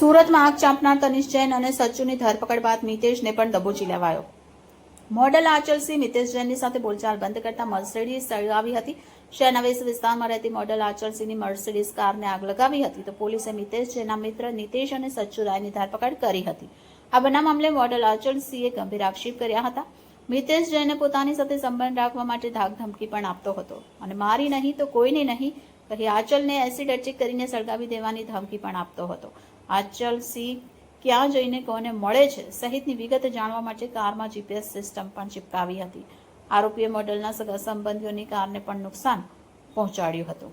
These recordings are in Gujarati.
સુરતમાં આગ ચાંપનાર તનિષ જૈન અને સચ્ચુની ધરપકડ બાદ મિતેશને પણ દબોચી લેવાયો. મોડલ આંચલસિંહ મિતેશ જૈનની સાથે બોલચાલ બંધ કરતા મર્સિડીઝ સળગાવી હતી. શહેરના વેસ્ટ વિસ્તારમાં રહેતી મોડલ આંચલસિંહની મર્સિડીઝ કારને આગ લગાવી હતી તો પોલીસે મિતેશ જૈનના મિત્ર નિતેશ અને સચ્ચુ રાયની ધરપકડ કરી હતી. આ બનાવ મામલે મોડલ આંચલસિંહે ગંભીર આક્ષેપ કર્યા હતા. મિતેશ જૈને પોતાની સાથે સંબંધ રાખવા માટે ધાકધમકી પણ આપતો હતો અને મારી નહીં તો કોઈને નહીં કહી આંચલને એસિડ એટેક કરીને સળગાવી દેવાની ધમકી પણ આપતો હતો. આંચલસિંહ ક્યાં જઈને કોને મળે છે સહિતની વિગત જાણવા માટે કારમાં જીપીએસ સિસ્ટમ પણ ચિપકાવી હતી. આરોપીએ મોડલના સગા સંબંધીઓની કારને પણ નુકસાન પહોંચાડ્યું હતું.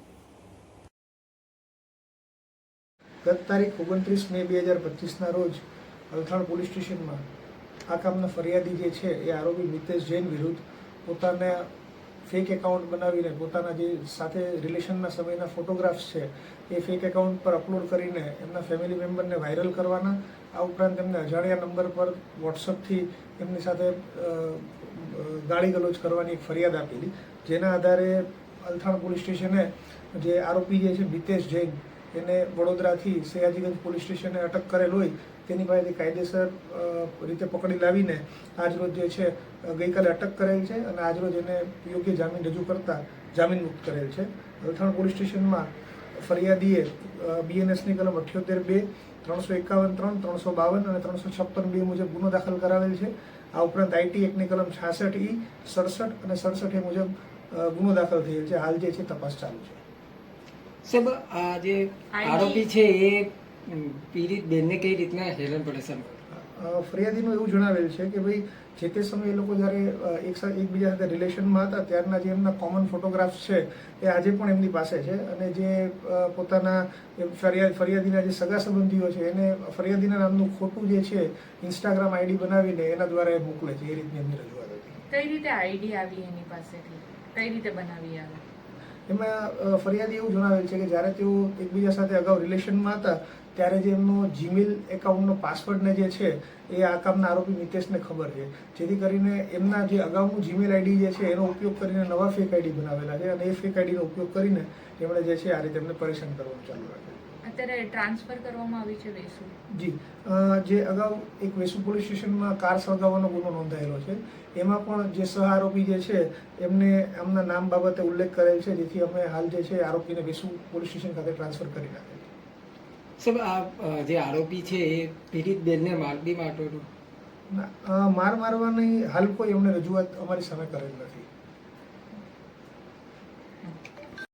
ગત તારીખ 29 મે 2025ના રોજ અલથાણ પોલીસ સ્ટેશનમાં આ કામના ફરિયાદી જે છે એ આરોપી મિતેશ જૈન વિરુદ્ધ પોતાના ફેક એકાઉન્ટ બનાવીને પોતાના જે સાથે રિલેશનના સમયના ફોટોગ્રાફ્સ છે એ ફેક એકાઉન્ટ પર અપલોડ કરીને એમના ફેમિલી મેમ્બરને વાયરલ કરવાના, આ ઉપરાંત એમને અજાણ્યા નંબર પર વોટ્સઅપથી એમની સાથે ગાળી ગલોચ કરવાની એક ફરિયાદ આપેલી. જેના આધારે અલથાણ પોલીસ સ્ટેશને જે આરોપી જે છે મિતેશ જૈન એને વડોદરાથી સયાજીગંજ પોલીસ સ્ટેશને અટક કરેલ હોય તેની પાસેથી કાયદેસર રીતે પકડી લાવીને આજરોજ જે છે ગઈકાલે અટક કરેલ છે અને આજરોજ એને યોગ્ય જામીન રજૂ કરતા જામીન મુક્ત કરેલ છે. અલથાણ પોલીસ સ્ટેશનમાં ફરિયાદીએ BNSની કલમ 78(2), 351(3), 352 અને 356(2) મુજબ ગુનો દાખલ કરાવેલ છે. આ ઉપરાંત IT એક્ટની કલમ 66E, 67 અને 67A મુજબ ગુનો દાખલ થયેલ છે. હાલ જે છે તપાસ ચાલુ છે. સાહેબ, આ જે આરોપી છે એ પીડિત બેનને કઈ રીતના હેરાન પરેશાન કરે? ફરિયાદીનું એવું જણાવેલ છે કે ભાઈ જે તે સમયે એ લોકો જ્યારે એકબીજા સાથે રિલેશનમાં હતા ત્યારના જે એમના કોમન ફોટોગ્રાફ્સ છે એ આજે પણ એમની પાસે છે અને જે પોતાના ફરિયાદીના જે સગા સંબંધીઓ છે એને ફરિયાદીના નામનું ખોટું જે છે ઇન્સ્ટાગ્રામ ID બનાવીને એના દ્વારા એ મોકલે છે. એ રીતની એમની રજૂઆત હતી. કઈ રીતે ID આવી એની પાસેથી, કઈ રીતે બનાવી આવે? એમાં ફરિયાદી એવું જણાવેલ છે કે જ્યારે તેઓ એકબીજા સાથે અગાઉ રિલેશનમાં હતા ત્યારે જે એમનો જીમેલ એકાઉન્ટનો પાસવર્ડને જે છે એ આ કામના આરોપી મિતેશને ખબર છે. જેથી કરીને એમના જે અગાઉનું જીમેલ ID જે છે એનો ઉપયોગ કરીને નવા ફેક ID બનાવેલા છે અને એ ફેક IDનો ઉપયોગ કરીને એમણે જે છે આ રીતે એમને પરેશાન કરવાનું ચાલુ રાખ્યું. અત્યારે ટ્રાન્સફર કરવામાં આવી છે વેસુ? જી, જે અગાઉ એક વેસુ પોલીસ સ્ટેશનમાં કાર સળગાવવાનો ગુનો નોંધાયેલો છે એમાં પણ જે સહ આરોપી જે છે એમને એમના નામ બાબતે ઉલ્લેખ કરેલ છે, જેથી અમે હાલ જે છે આરોપીને વેસુ પોલીસ સ્ટેશન ખાતે ટ્રાન્સફર કરી નાખેલ છે. સાહેબ, આ જે આરોપી છે એ પીડિત બેનને મારબી મારતો હતો? માર મારવાની હાલ કોઈ એમને રજૂઆત અમારી સામે કરેલ નથી.